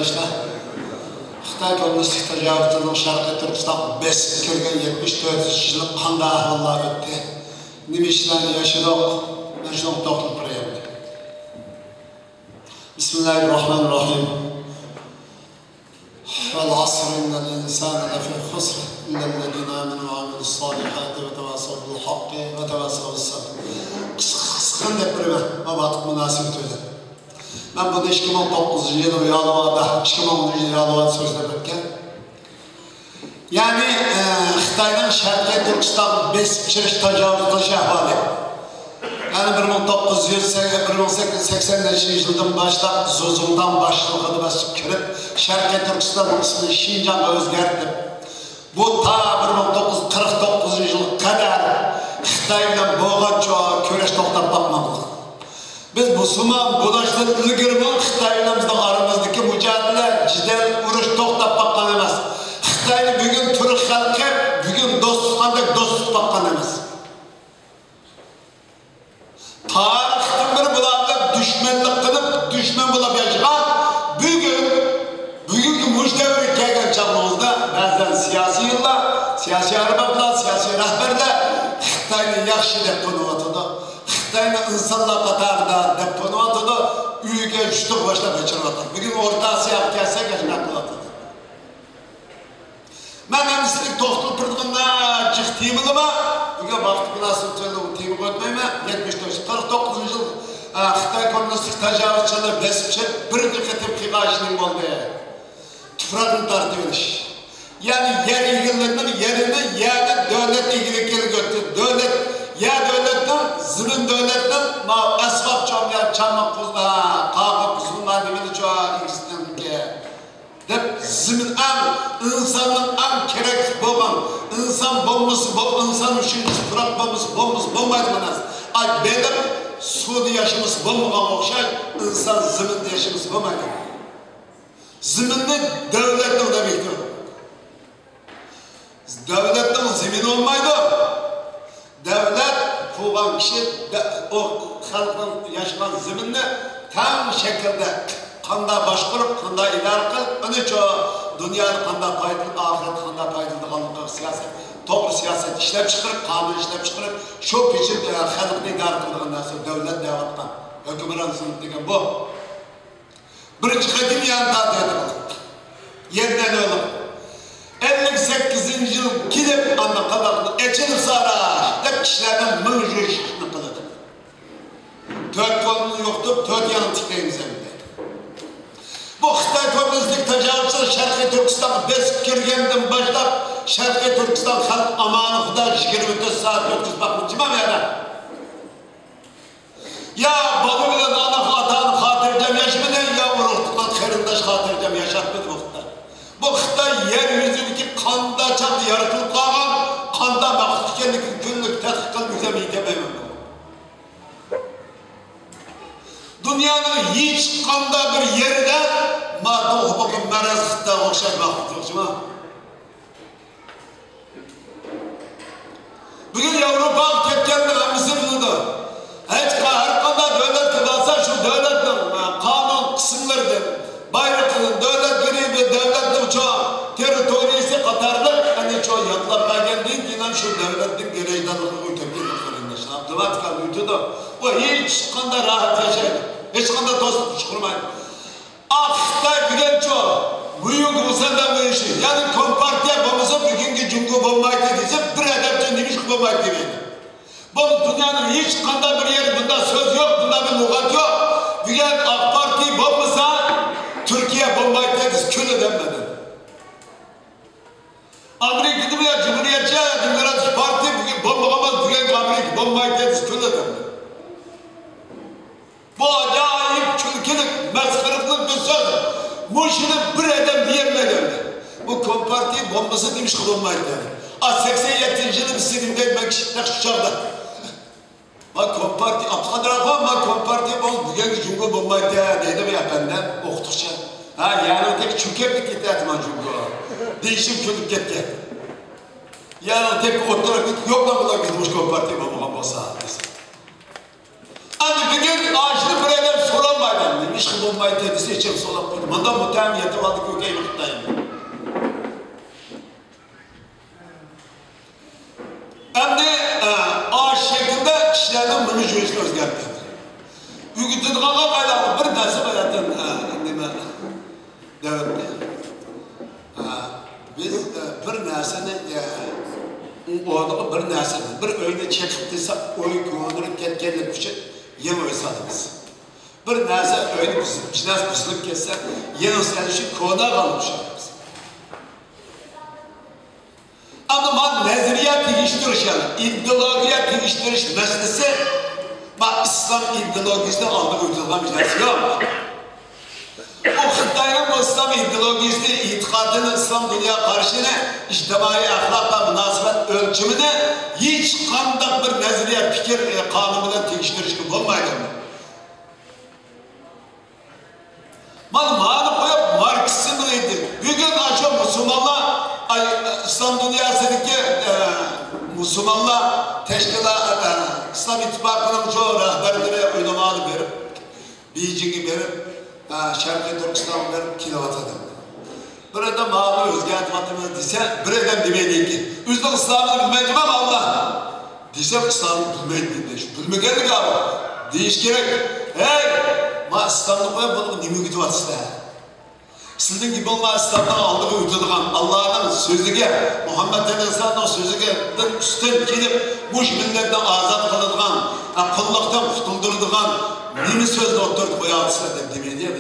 arkadaşlar. Xitay Komünistik Tecavüzcülüğün Şarkı Türkistan besip kirgen 74 yıllık qanday ahvallar ötdi. Nima ishlarni yashiroq mana shu to'xtalib qo'yayapti. Bismillahirrahmanirrahim. Vel asr innal insana lafî khusr illellezîne âmenû ve amilussâlihâti ve tevâsav bil haqqi ve tevâsav bis sabr. Qısqan deb qo'yaman, vaqt munosibati bilan. Ben bunu 2009 yılı Yalova'da, 2010 yılı Yalova'da sözledim ötken. Yani Xitay'dan Şarkı Türkistan besip çiriş tecavüzü ahvali. Yani 1880 yıldan başlayıp Zozul'dan başlığı basıp kirip Şarkı Türkistan'ın ismini Şincan'a özgertip bu ta 1949 yılı kadar Xitay'dan boğaça köreş toktap bakmadık. Biz Müslüman bulaştırıp ilgirmen Xitay'ımızda aramızdaki mücadele cidden uruş toktap bakkan emez. Xitay'ı bugün Türk halkı bugün dostluk bakkan emez. Tarihten bir bularla düşmanlık kılıp düşman bulup yaşayan bugünkü müjdevri kelgen çağımızda bazen siyasi yıllar, siyasi arbablar, siyasi rahberler Xitay'ı yaxşı dep konuvatıdı. Xitay'ın insanlar Katar'da dep konuvatıdı. Üyüge üçtük başta geçirvatıdı. Bugün Orta Asya kelse geçmek kılatıdı. Ben emsilik toxtulup kırdığında cık timili mi? Bugün vakti nasıl söyledi timi koymayayım mı? 49 yıl Xitay Komünistik Tecavüzcülüğü besipçi birinci kıtıp kıgaşının oldu. Tüfrakını tartıymış. Yani yer ilgilerinin yerini yani devlet ilgilikleri götürdü. Devletten, zimin devletten asfalt çömleyen çamlık kuzla, kavga kuzgunlar demeli çoğu ikisinden ki. Zimin insanın en kerek boğan, insan bombası, insan üçüncüsü, Turak bombası olmaydı manaz. Ay benim suda yaşımız bombağa okşay, insan ziminde yaşımız olmaydı. Ziminde devletten demektir. Devletten zimin olmaydı. Devlet kuğan kişi o halkın yaşayan ziminini tam şekilde kanda başkurup, kanda iler kılıp, onun için dünyanın kanda paydalı, ahiret kanda paydalı halkı siyaset, doğru siyaset işlep çıkarıp, kanun işlep çıkarıp, şu biçimde halkını idare kıldığından sonra devlet devlettan, hükümran sınıf degen bu. Birinci kadim yanında dedi yerden oğlum. 58. yıl gidip anla kadar geçinip saraş, hep kişilerden mıncır işini kıladı. 4 kolunu yoktu, 4 yanı tıklayınız evinde. Bu Xitay Komünistik Tecavüzcülüğü Şarkı Türkistan'ı besip kirgenden başlayıp Şarkı Türkistan halk amanı Xuda 24 saat ötküz bakmış. Cima mı yana? Ya babu bilen ana atanı hatırcam yaşmadan ya uruhtukla kırındaş hatırcam yaşatmadı bu Xitay. Bu Xitay yeryüzündeki kanda çaktı yaratılıp kalan kanda maksit kendiki günlük tetkik kılıp yüzemi dememem. Dünyanın hiç kanda bir yerinde madde hukukun meraz Xitay okşay baktık yok. Bugün Avrupa tepkenli Mısırlı'da her kanda devlet kılarsa şu devletin kanun kısımlarıdır. Bayrakının devlet gribi, devletin çoğu teritoriyesi Katar'da hani çoğu yatlarına geldiğin ki şu devletin gereydanlığı uyuturken kılınmışlar. Abdüvatkal uyuturdu. O hiç kanda rahat yaşaydı. Hiç kanda dostluk kurmaydı. Xitay bugün çoğu büyük Rusya'dan bu işi. Yani Kompartiya bombası bugünkü Cumhur bombaydı diyse bir edepçe demiş ki bombaydı demeydi. Bu dünyanın hiç kanda bir yeri bunda söz yok, bunda bir lügat yok. Bugün AK Parti bombası Türkiye bombaydı dedi, külle denmedi. Amerika gibi ya Cumhuriyetçi Demokratik Parti bugün bombalamaz, bugün Amerika bombaydı dedi, külle denmedi. Bu acayip çürkülük, mezkırıklık bir söz. Muşunu bir edem diyemedi. Bu Komparti bombası demiş ki bombaydı dedi. 87. yılı bir sinimde ben kişiler şu çağda. Bak Komparti, Abdülkadir Akman bak Komparti bol bugünkü Cumhur bombaydı dedi mi ya benden okudukça. Yani öteki çökeplik gitti etman Cumhur. Değişim külüp gitti. Yani öteki otoraklık yok lan bunlar gitmiş Komparti bombası. Hani bugün ağaçlı bir edem soran bayram demiş. işi bulmaydı dese içim solap koydu. Manda muhtemelen yetip aldı kökeyi Xitay'ın. Endi o şekilde kişilerden bunu jürüsünü özgerdi. Ügütüdüğüne kaydalı bir nasip hayatın nime devletti. Biz bir narsani bir narsani bir öyle çekip desa oy ko'ndirib ketganlik uchun yana oy solamiz. Bir narsa öyle buzilib ketsa yana sal shu ko'na qolib tushamiz. Ama man nazariyat tegiştirish yani ideologiya tegiştirish masalasi ma İslam ideologiyasida oldi o'tilgan bir narsa yo'q. O Xitoyning İslam ideologiyasini, e'tiqodini, İslam dunyo qarashini, ijtimoiy axloq va munosabat o'lchimini hech qanday bir nazariya, fikr, qonun bilan tegishtirishga bo'lmaydi. Mana qo'yib Marksizm deydi. Bugun acho musulmonlar İslam dünyasındaki Müslümanlar teşkilat, İslam İttifakı'nın çoğu rahberlere oynamalı verip, Beijing'i verip, Şarkı Türkistan'ı verip kilovatladı. Burada mağlu özgürlük vatımız dese, bir adam demeydi ki, Üzlük İslam'ını bilmeydim ama Allah. Desem İslam'ını bilmeydim demiş. Bilmegenlik abi. Deyiş gerek. Hey! Ma İslam'ını koyup bunu nemi güdü vatısında. Sizin gibi onlar İslam'dan aldığı uydurduğun Allah'ın sözüge, Muhammed Aleyhisselam'ın sözüge üstten gelip bu milletten azat kılındıgan, kulluktan kurtuldurduğun nemi sözle oturdu koyalısına demeye diye mi?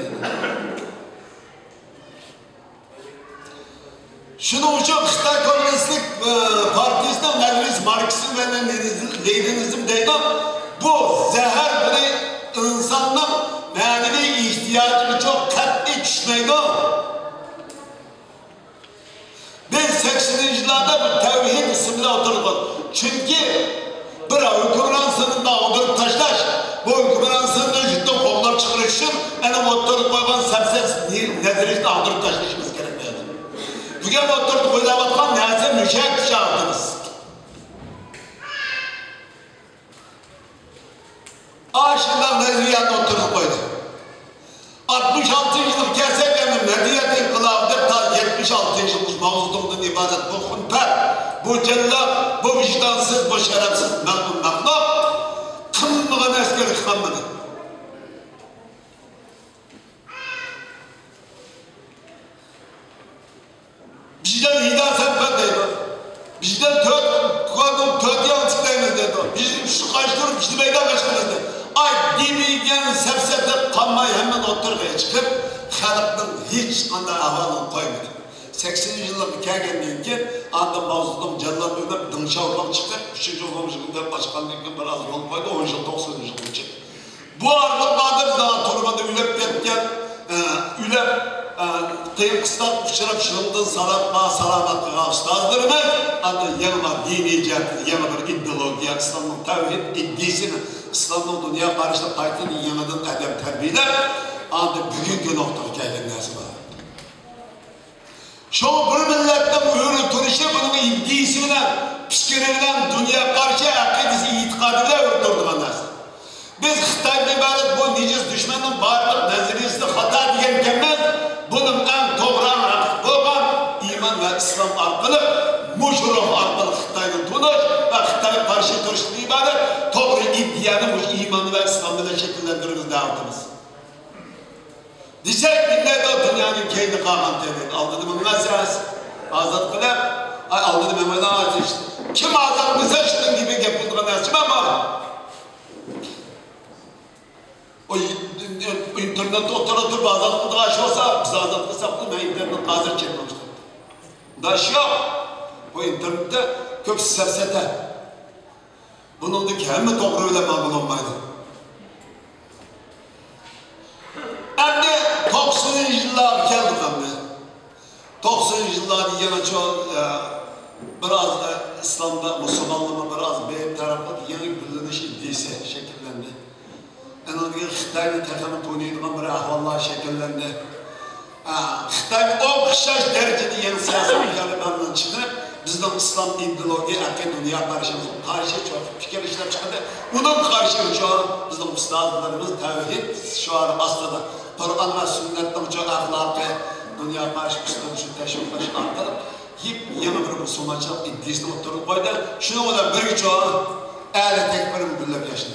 Şunun için Xitay Komünistlik Partisi'nin Nervis Marksizm ve Leninizm deydi, bu zehir bir insanın manevi ihtiyacını çok kat'i düşmeydi. Ben 80'li yıllarda bir tevhid isimle oturdum. Çünkü bir hükümran sınırında oturup taşlaş, bu hükümran sınırında ciddi kollar çıkırış için benim oturup koygan sepses nedirişte oturup taşlaşımız gerekiyordu. Bugün oturup koydavatkan neyse müşahit çağırdınız. Aşırıdan nezriyatı oturup koydu. 66 yıllık gerçekten medeniyet inkılabıdır ta 76 yıllık mağuzluğundan ibaret bu hünper, bu cellat, bu vicdansız, bu şerefsiz məqlum məqlub kımlığın əskeri xanlıdır. Bizden hidaset ben deydi. Bizden dört yansıklarımız deydi. Bizim şu kaçtırıp bizi meydan kaçtırız deydi. Ay demeyken sepsetip kalmayı hemen oturmaya çıkıp halkın hiç kanday ahvalını koymadı. 80 yıllık kelgenliğin ki anda mağzulum cellat önüp dınşavlak çıkıp 3. yılında başkanlıkın biraz yol koydu 10 yıl 90 yıl için. Bu arlıklardır daha turmada ülep ketken ülep kıyım kıstak uçurap şırıldın salatma salamatlığa ustazdırmaz. Anda yanıma dini cihatı, yanı bir ideologiya, İslam'ın tevhid iddiasını İslam'ın dünya barışlık kayıtının yanıdın edem terbiyeler anda bugünkü noktada gelgen neresi var. Şu bir milletten öğretilişi bunun iddiasıyla, pişkiriyle dünya karşı akidesi itikadıyla öğretildiğin neresi. Biz Xitay'da ibaret bu neciz düşmanın varlık nazariyesi hata diyen gelmez. Bunun en doğran rakip olan iman ve İslam arkalı, muşruh arkalı Xitay'ın tutuş ve Xitay'a karşı duruşlu ibaret doğru iddianı bu imanı ve İslam'ı şekillendiririz dağıtımız. Diyecek millet o dünyanın kendi kalkan temin. Aldıdı mı meselesi? Azat kılep, aldıdı Mehmet Ağacı işte. Kim azat bize şunun gibi yapıldığını dersim ama o internette oturup azat kıldığı aşı olsa biz azat kılsak ben internet hazır çekmemiştim. Da şu yok. O internette köpsü sepsete. Bunun da kendi doğru öyle mamul olmaydı. Hem de 90 yıllar geldik hem de. 90 yıllar yana çok biraz İslam'da Müslümanlığa biraz bir tarafta yeni birleşmiş iddiası şekillendi. En azından Xitay'ın takımı toynaydığı bir ahvallar şekillendi. Xitay o kışaş derecede yeni siyasi mücadelelerden çıkıp bizden İslam ideoloji, akıl dünya karşı çok fikir işlep çıkardı. Bunun karşı şu an bizim ustadlarımız tevhid şu an aslında Kur'an ve sünnetten çok ahlakı, dünya karşı psikolojisi teşviklaş arttırıp, hep yeni bir Müslümançılık iddiasını oturup koydu. Şunu kadar bir çoğu, ehli tekbirini güllep yaşadı.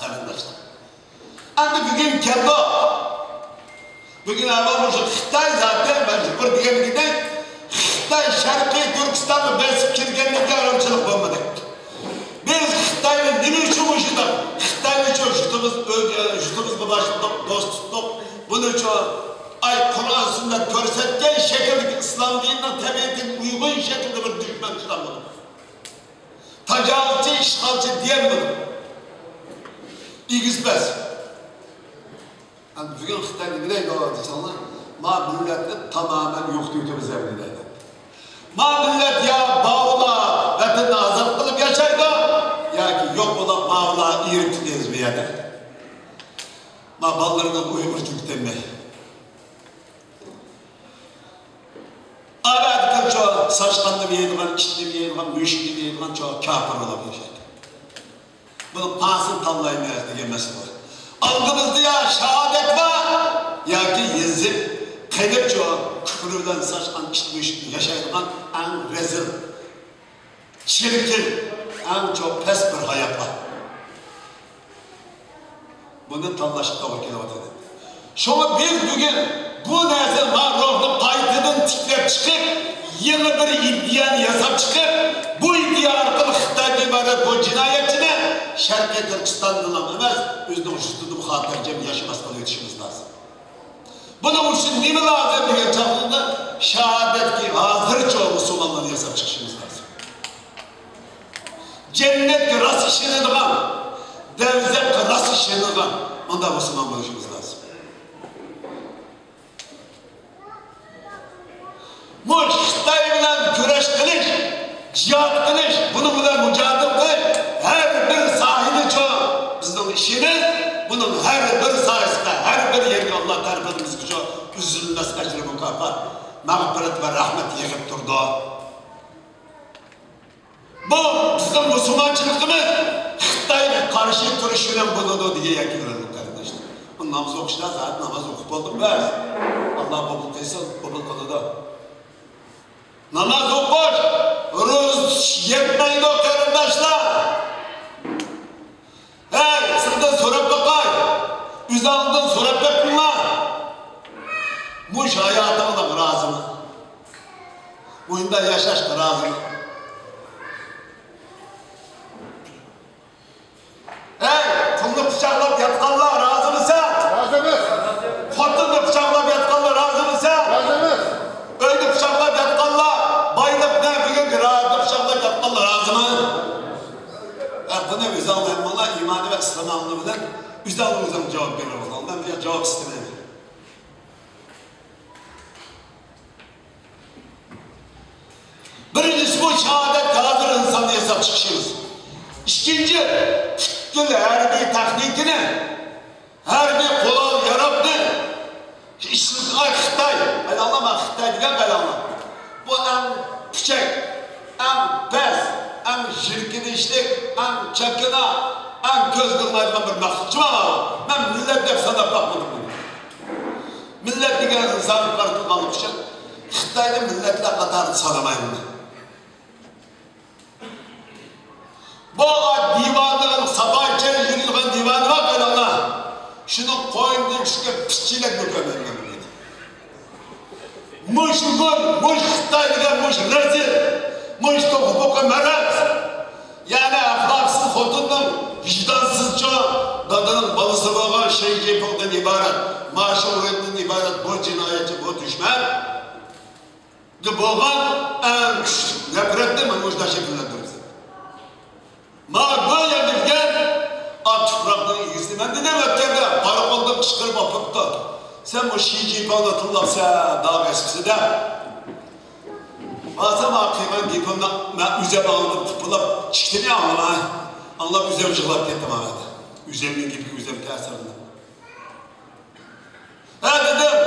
Kardeşler. Anda bugün keldi o. Bugün evvel olacak Xitay zaten, ben şükür diyen giden, Xitay Şarkı Türkistan'ı besip kirgenlikle aramçılık olmadı. Biz Xitay'ın nimi için uçuduk? Xitay'ın için jutumuzla başladık, dost tuttuk. Bunun için ay Kur'an sünnet görsetken şekildeki İslam dininin tabiatine uygun şekilde bir düşman çıkarmadık. Tacavuzcu, işgalci diyemedim. İgizmez. Yani bugün Xitay'da neydi o insanlar? Ma milleti tamamen yoktu ülkemiz evliydi. Ma millet ya bağla vatanını azat kılıp yaşaydı, ya ki yok olan bağla iğriti ezmeyedi. Ma ballarına Uygurculuk demeyi. Ağabeydi çoğu saçlandı bir yediğin, içti bir yediğin, müşkili bir yediğin çoğu kafir olarak yaşaydı. Bunun pasını tallaymayız diye mesele var. Algımızda ya şehadet var, ya ki yazık, kayıp çoğu küfürden saçlan, içti müşkili yaşaydıgan en rezil, çirkin, en çok pes bir hayat var. Bunu tallaşıp doğru kelavatı. Şunu biz bugün bu nezil ruhlu kayıtının tiklep çıkıp yeni bir iddianı yazıp çıkıp bu iddia arkalı Xitay'da ibaret bu cinayetine Şarkı Türkistan'dan emez özünün uçtuğunu hatırlayacağım yaşamasına yetişimiz lazım. Bunun için ne mi lazım diye çağrında şehadet ki hazır çoğu Müslümanları yazıp çıkışımız lazım. Cennet ki rast işini dıgan, devzek ki rast işini dıgan, onda Müslüman buluşumuz lazım. Muş Xitay bilen güreş kılıç, cihat kılıç, bunun bilen mücadele kılıç, her bir sahibi çoğu bizden işimiz, bunun her bir sayesinde, her bir yerine Allah tarafımız ki çoğu üzülmez ecri mükafat, mağfiret ve rahmet yığıp durdu. Bu bizim Müslümançılığımız Xitay'la karşı duruşuyla bulundu diye yakınırım kardeşler. Bu namaz okuşlar zaten namaz okup oldum ben. Allah kabul kılsın, kabul kılıdı. Namaz okuş, Rus yetmeydi o kardeşler. Hey, sizden sorup bakay, üzerinden sorup bakınlar. Muş hayatımda razı mı? Bunda yaşaştı razı mı? Hey, kılını bıçaklap yatkanlar razı mısın? Razımız. Kotunu bıçaklap yatkanlar razı mısın? Razımız. Öyle bıçaklap yatkanlar, bayılıp ne bugün rahatlı bıçaklap yatkanlar razı mı? Bunu güzel olmalı, imani ve İslam anlamından güzel olmalı cevap verir o zaman. Ben bir cevap istemiyorum. Birincisi bu şehadet hazır insan hesap çıkışımız. İkinci, tütkül harbi teknikini, harbi kolal yarabdı. İşsizliğe Xitay, ben anlamam Xitay diye ben anlamam. Bu en küçük, en pes, en şirkin işlik, en çakına, en göz kılmaydan bir maksatçım ama ben millet hep sana bakmadım bunu. Millet diye insanı kartılmalık için Xitay'da milletle katarını sanamayın bunu. Bu divanlığın sabah içeri yürüyen divanı var ben Allah. Şunu koyun çıkıp pisçiyle dökemem. Muş gur, muş Xitay'da muş rezil, muş da hukuka merak. Yani ahlaksız hotundan vicdansızca dadının balısı olan şey yapıktan ibaret, maaşı uğretinden ibaret bu cinayetçi, bu düşman. Boğan en küçük nefretle mi muşda şekillendirir? Ma böyle bilgen at tupraqdan ilgisini. Ben dedim ötkende karakolda kışkırıp apıttı. Sen bu Şii'yi anlatırlarsa daha eskisi de. Bazen kıyman giyip üze bağlanıp tıpılıp çıktı ne anlama? Anlam üze ucuklar kettim ağabeyde. Üzemin gibi üzem təsirinde. Ha dedim,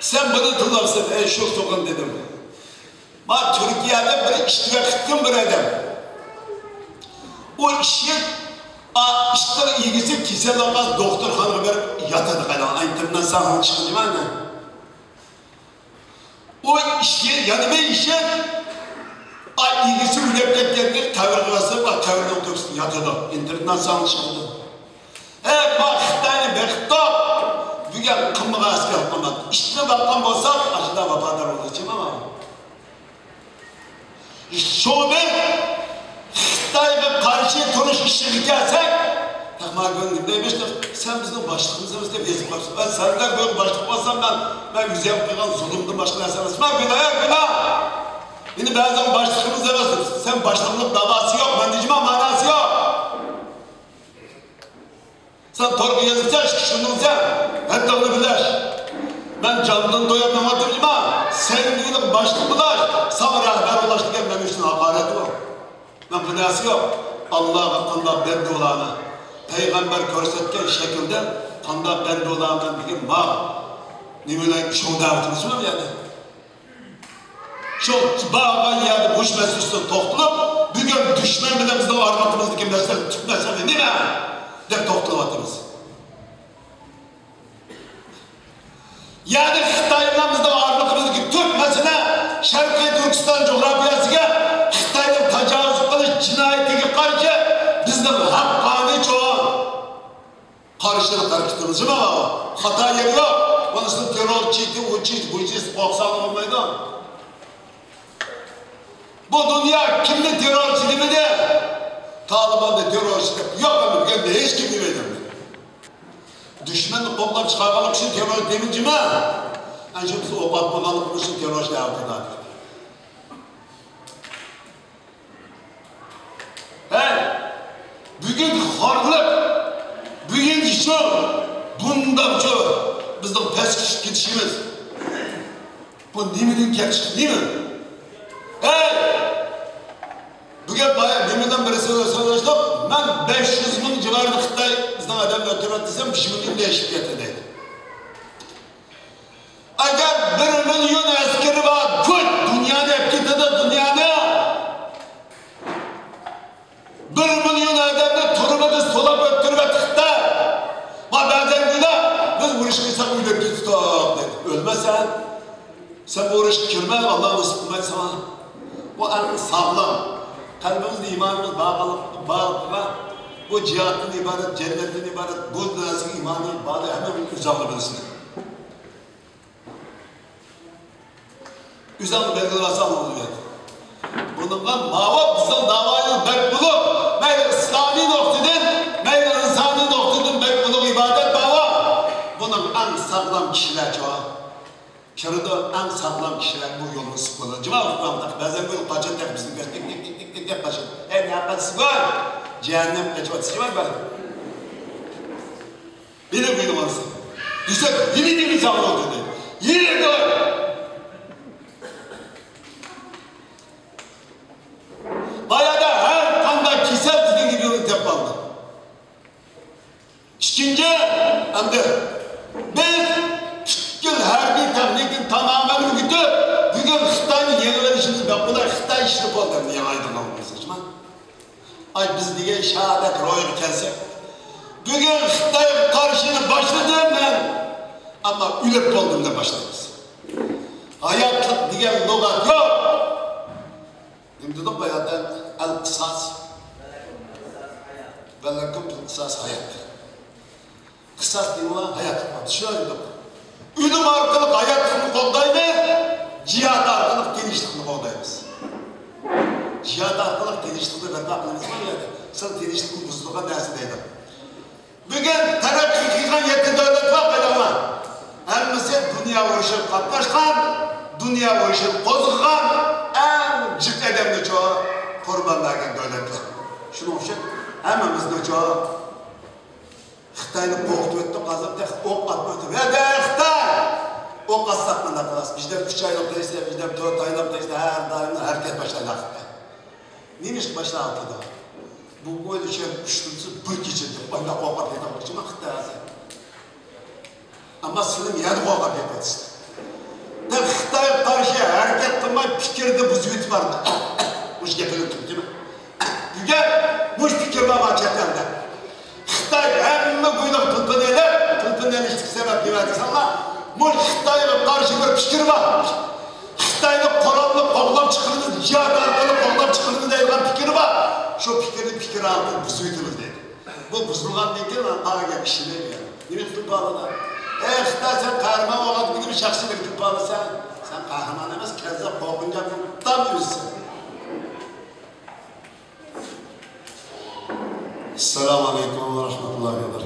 sen bunu tırlarsın ey şok soğun dedim. Ma Türkiye'de bir iştirak ettim bir adam. O işi İşte ilgisi kisel olmaz doktorxanaga berip yatadı qayda. Aytımdan sağın çıkınca var mı? O işe, yani ben işe ilgisi ülep ketkendir, tavır kılası var, tavırdan töksün yatıdı. İnternetten sağın çıkındı. Bak Xitayni bekitop, bugün kımlığa asker yapmadı. İşine bakkan bolsak, aşıda vefadar olacağım ama. Şunu Xitayga karşı turuş işini gelsek, takma gönlüm demiştik, sen bizim başlığımızı dep ezip baksın. Ben senden böyle başlık olsam ben yüze yaptığın zulümden başka neresi arasın. Ben günah. Yine bazen başlığımız arasın. Sen başlıklık davası yok, ben diyeceğim manası yok. Sen torku yazıcaksın, şunu sen, ben de onu bilir. Ben canından doyamam hatırlayayım ha. Sen diyelim başlık bulaş, sana rehber ulaştıkken benim için hakaret var. Ben gıdası yok. Allah'a kanda bendolağına, Peygamber görsetken şekilde kanda bendolağına bir gün var. Nimeler şov davetimiz var mı yani? Şu bağlan yerde boş mesulüstü toktulup, bir gün düşman bile bizde armatımızda kimlerse tutmasın değil mi? Dep toktuluvatımız. Yani Xitay'ımızda ağırlıkımızdaki Türk mesela Şarkı Türkistan coğrafyasıga Xitay'ın tecavüz kılış cinayetiga karşı bizden hakkani çoğun karşılık hareketimiz mi var? Hata yeri yok. Onun için terör çiğdi, o çiğdi, bu çiğdi, korksan olmaydı. Bu dünya kimde terörçi demedi? Taliban'da terörçi demedi. Yok ama ben de hiç kim demedim. Düşmanı kollap çıkarmalık için terör deminci mi? Yani şimdi biz ok atmamalık için terörçi yaptılar. Bugün harlık, bugün şu, bundan şu, bizden pes gidişimiz. Bu neminin gerçek değil mi? Bugün demeden beri söyleştik, ben 500 bin civarında Xitay bizden adam ötürü desem 1 milyon değişik getirdi. Eğer 1 milyon askeri var, dünyada hep gitti dünyada 1 milyon adamda turumada solap öttürüp Xitay. Ama bazen günah, biz bu işi kıysak öyle bir tutak dedi. Ölmesen, sen bu işi kirme, Allah'ın ısıp kılmayı sana. Bu en sağlam. Kalbimizde imanımız bağlıkla, bu cihatın ibadet, cennetin ibadet, bu dünyasının imanı bağlı hemen uzaklı bilsin. Uzaklı belgilasa mı oluyor? Bununla mavap bizim davayı bekbulup, meyli İslami noktadan, meyli insani noktadan bekbulup ibadet bağlı. Bunun en sağlam kişiler çoğu. Şurada en sağlam kişiler bu yolunu sıkmalı. Cevap tutamdak. Bazen böyle kaçın tek bizim göz tek başın. Ne yapması var? Cehennem geçmesi var böyle. Benim varsa. Düşsek yeni sağlam oldu dedi. Yeni de bayağı da her kanda kisel dediğin gibi onu tep aldı. İkinci, hem de biz her bir teknikin tamamen ürgütü, bugün Xitay'ın yenilenişimiz ben buna Xitay işlik oldu diye aydınlanmamız için. Ay biz diye şehadet royu kelsek, bugün Xitay'a karşını başladım ben, ama ülep olduğumda başlarız. Hayatlık diye logat yok. Şimdi dedim bayağı el-kısas, velakum el-kısas hayattır. Kısas diye olan hayatlık var. Şöyle dedim. Ülüm arkalık hayatını koldaydı, cihat arkalık genişliğini koldayız. Cihat arkalık genişliğini verdi aklınız var ya, sen genişliğini buzluğa dersi deydi. Bugün terakki kıykan yetti devlet var bedava. Elbise dünya uğraşıp katlaşkan, dünya uğraşıp kozulkan, en cık edemli çoğu kurbanlarken devletler. Şunu olacak, hemimizde çoğu Xitay'ını boğdu etti, kazıp tek ok atmadı. Ve de Xitay! Ok atsak mı da kılas? Bizden 3 aylık değilse, bizden 4 aylık değilse her daim herkes başlaydı Xitay. Neymiş başla altıda? Bu böyle şey üçlüsü bir geçirdi. Oyunda ok at yedim, bakçıma Xitay azı. Ama Sılım yani ok at yedim işte. De Xitay'a karşı hareket kılmayı fikirde bu züğüt vardı. Muş getirildi değil mi? Güzel, muş fikir var çetende. tılpın eliştik sebep gibi sanlar. Mol Xitay'a karşı bir fikir var. Xitay'da Kur'an'la koğlam çıkırdı, cihad arkalı koğlam çıkırdı deyilgen fikir var. Şu fikir aldı, buzuyduğunuz dedi. Bu buzulgan değil mi? Ağaga kişiler ya. Yine tutup bağlılar. Xitay sen kahraman olan gibi şahsi bir tutup bağlısan, sen kahraman emez, kezzap korkunca tam yüzsün. Esselamu Aleyküm ve Rahmetullahi ve Berekatuhu.